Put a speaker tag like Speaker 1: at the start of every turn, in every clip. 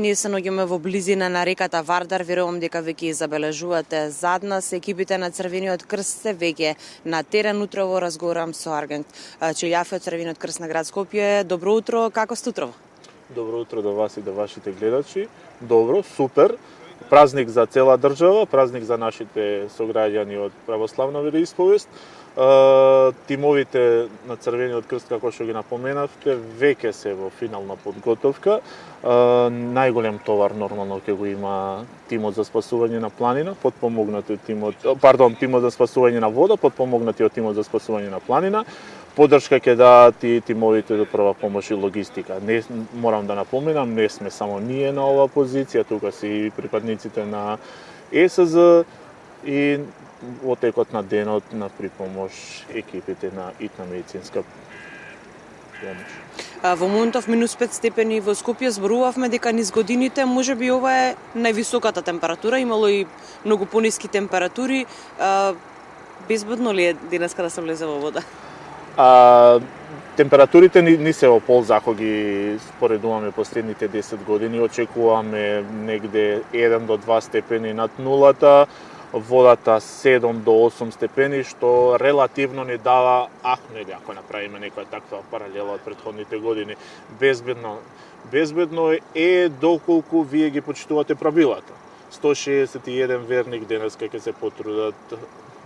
Speaker 1: ние се наоѓаме во близина на реката Вардар, верувам дека веќе забележувате зад нас. Екипите на Црвениот крст се веќе на терен. Утрово разговарам со Аргент Чилјафи од Црвениот крст на град Скопје. Добро утро, како сте утрово?
Speaker 2: Добро утро до вас и до вашите гледачи. Добро, супер. Празник за цела држава, празник за нашите сограѓани од православна вероисповест. Тимовите на Црвениот крст, како што ги напоменавте, веќе се во финална подготовка. Најголем товар нормално ќе го има тимот за спасување на планина, потпомогнати од тимот за спасување на вода, потпомогнати од тимот за спасување на планина. Подршка ќе дадат и тимовите за прва помош и логистика. Не морам да напоменам, не сме само ние на оваа позиција, тука се и припадниците на ЕСЗ и во текот на денот на припомош екипите на ИТНА медицинска помош.
Speaker 1: Во моментов минус 5 степени во Скопје, зборувавме дека низ годините можеби ова е највисоката температура, имало и многу пониски температури. Безбедно ли е денеска да се влезе во вода?
Speaker 2: Температурите ни се во полза, ако ги споредуваме последните 10 години, очекуваме негде 1 до 2 степени над нулата, водата 7 до 8 степени, што релативно ни дава ахмели, ако направиме некоја таква паралела од претходните години. Безбедно е доколку вие ги почитувате правилата. 161 верник денеска ќе се потрудат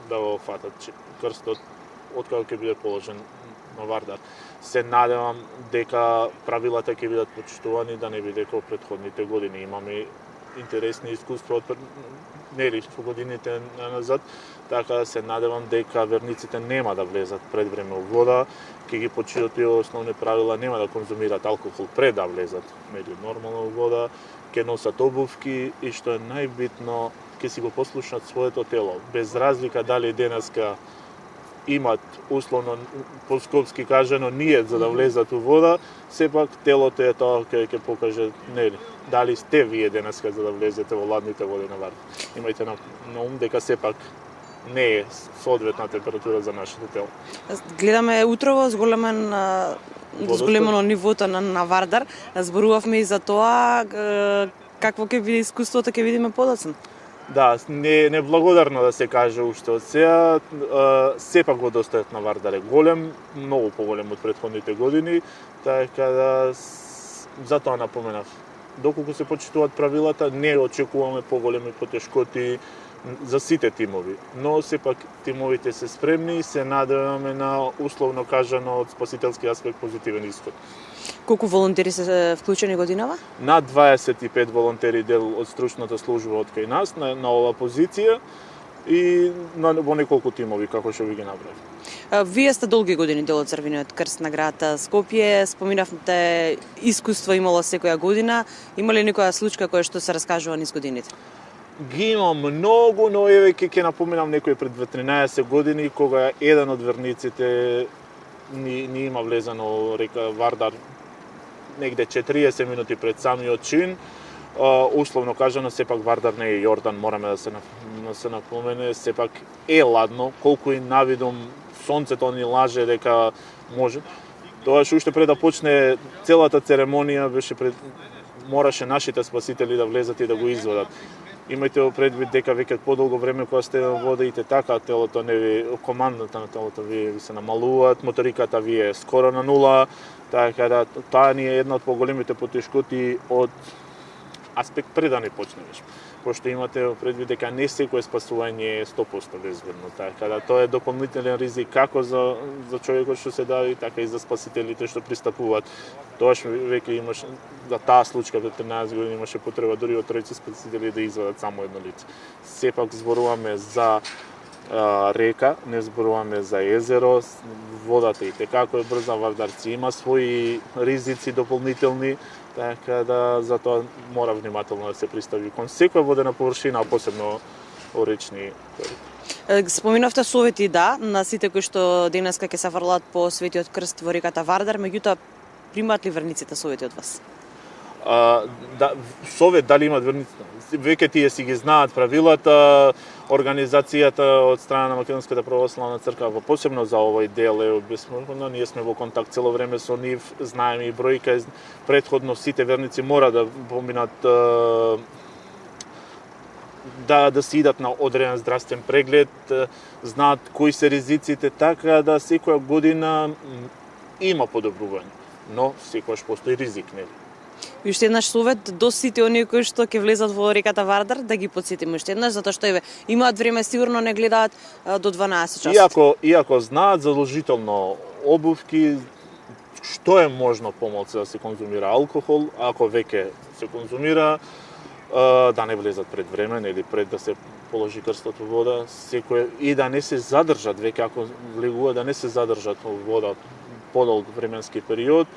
Speaker 2: да го фатат крстот откако ќе биде положен на Вардар. Се надевам дека правилата ќе бидат почитувани, да не биде како претходните години. Имаме интересни искуства од годините назад, така се надевам дека верниците нема да влезат пред време во вода, ќе ги почитат тие основни правила, нема да конзумираат алкохол пред да влезат нормално во вода, ќе носат обувки и што е најбитно, ќе си го послушнат своето тело, без разлика дали денеска имат условно по скопски кажано ниет за да влезат во вода, сепак телото е тоа кој ќе покаже дали сте вие денеска за да влезете во ладните води на Вардар. Имајте на ум дека сепак не е соодветна температура за нашето тело.
Speaker 1: Гледаме утрово зголемено нивото на Вардар. Зборувавме и за тоа какво ќе биде искуството, ќе видиме подоцна.
Speaker 2: Да, неблагодарно да се каже уште од сега, сепак водостојот на Вардар е голем, многу поголем од претходните години, така да затоа напоменав. Доколку се почитуваат правилата, не очекуваме поголеми потешкоти за сите тимови, но сепак тимовите се спремни и се надеваме на условно кажано од спасителски аспект позитивен исход.
Speaker 1: Колку волонтери се вклучени годинава?
Speaker 2: Над 25 волонтери дел од стручната служба од кај нас на оваа позиција и во неколку тимови како што ви ги набрав.
Speaker 1: Вие сте долги години дел од Црвениот крст на град Скопје, споминавте искуство имало секоја година, има ли некоја случка која што се раскажува низ годините?
Speaker 2: Ги имам многу, но еве ќе напоменам некој пред 13 години кога еден од верниците ни има влезено река Вардар негде 40 минути пред самиот чин. Условно кажано, сепак Вардар не е Јордан, мораме да се напомене, сепак е ладно, колку и навидум сонцето ни лаже дека може. Тоа што уште пред да почне целата церемонија мораше нашите спасители да влезат и да го извадат. Имајте во предвид дека веќе подолго време кога сте во вода и така телото не ви, командата на телото ви се намалуваат, моториката ви е скоро на нула, така да таа ни е една од поголемите потешкоти од аспект пред да не почнеш. Пошто имате во предвид дека не секое спасување е 100% безбедно, така да тоа е дополнителен ризик како за човекот што се дави, така и за спасителите што пристапуваат. Тоаш веќе имаш за таа случка до 13 години имаше потреба дури од тројца спасители да извадат само едно лице. Сепак зборуваме за река, не зборуваме за езеро, водата и како е брза, Вардарци има своји ризици дополнителни, така да затоа мора внимателно да се пристапи кон секоја водена површина, а посебно речни корита.
Speaker 1: Споминавте совети, да, на сите кои што денеска ќе се фрлат по Светиот крст во реката Вардар, меѓутоа примаат ли верниците совети од вас?
Speaker 2: Совет дали имат верниците? веќе тие си ги знаат правилата, организацијата од страна на Македонската православна црква, посебно за овој дел е безспорно, ние сме во контакт цело време со нив, знаеме и бројка, претходно сите верници мора да поминат да се идат на одреден здравствен преглед, знаат кои се ризиците, така да секоја година има подобрување, но секогаш постои ризик, нели?
Speaker 1: И уште еднаш совет до сите оние кои што ќе влезат во реката Вардар, да ги потсетиме уште еднаш, затоа што имаат време, сигурно не гледаат до 12 часот.
Speaker 2: Иако знаат задолжително обувки, што е можно помалку да се конзумира алкохол, ако веќе се конзумира, да не влезат пред време, или пред да се положи крстот во вода, секој и да не се задржат веќе ако влегува, да не се задржат во вода подолг временски период.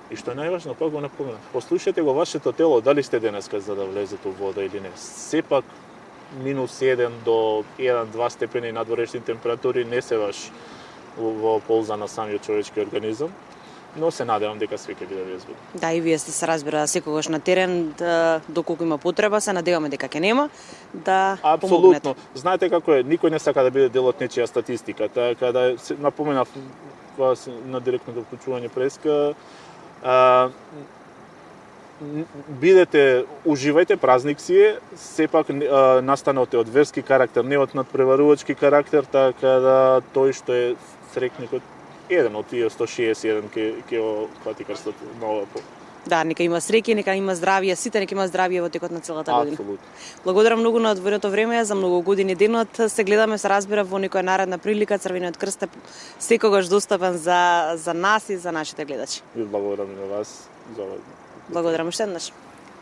Speaker 2: И што е најважно, пак го напоменав, послушајте го вашето тело, дали сте денеска за да влезете во вода или не. Сепак минус 1 до 1-2 степени надворешни температури не се баш во полза на самиот човечки организам, но се надевам дека све ќе биде безбедно.
Speaker 1: Да, и вие сте се разбира секогаш на терен, доколку има потреба, се надеваме дека ќе нема, да
Speaker 2: Апсолутно.
Speaker 1: помогнете.
Speaker 2: Знаете како е, никој не сака да биде дел од нечија статистика, така да се напоменав на директното вклучување преска, бидете, уживајте, празник си е, сепак настанот е од верски карактер, не од надпреварувачки карактер, така да тој што е срекникот, еден од тие 161 ќе фати крстот на ова пол.
Speaker 1: Да, нека има среќа, нека има здравје, сите нека има здравје во текот на целата година.
Speaker 2: Апсолутно.
Speaker 1: Благодарам многу на одвоеното време, за многу години денот. Се гледаме, се разбира во некоја наредна прилика. Црвениот крст е секогаш достапен за нас и за нашите гледачи.
Speaker 2: Ви благодарам и на вас за ова.
Speaker 1: Благодарам уште еднаш.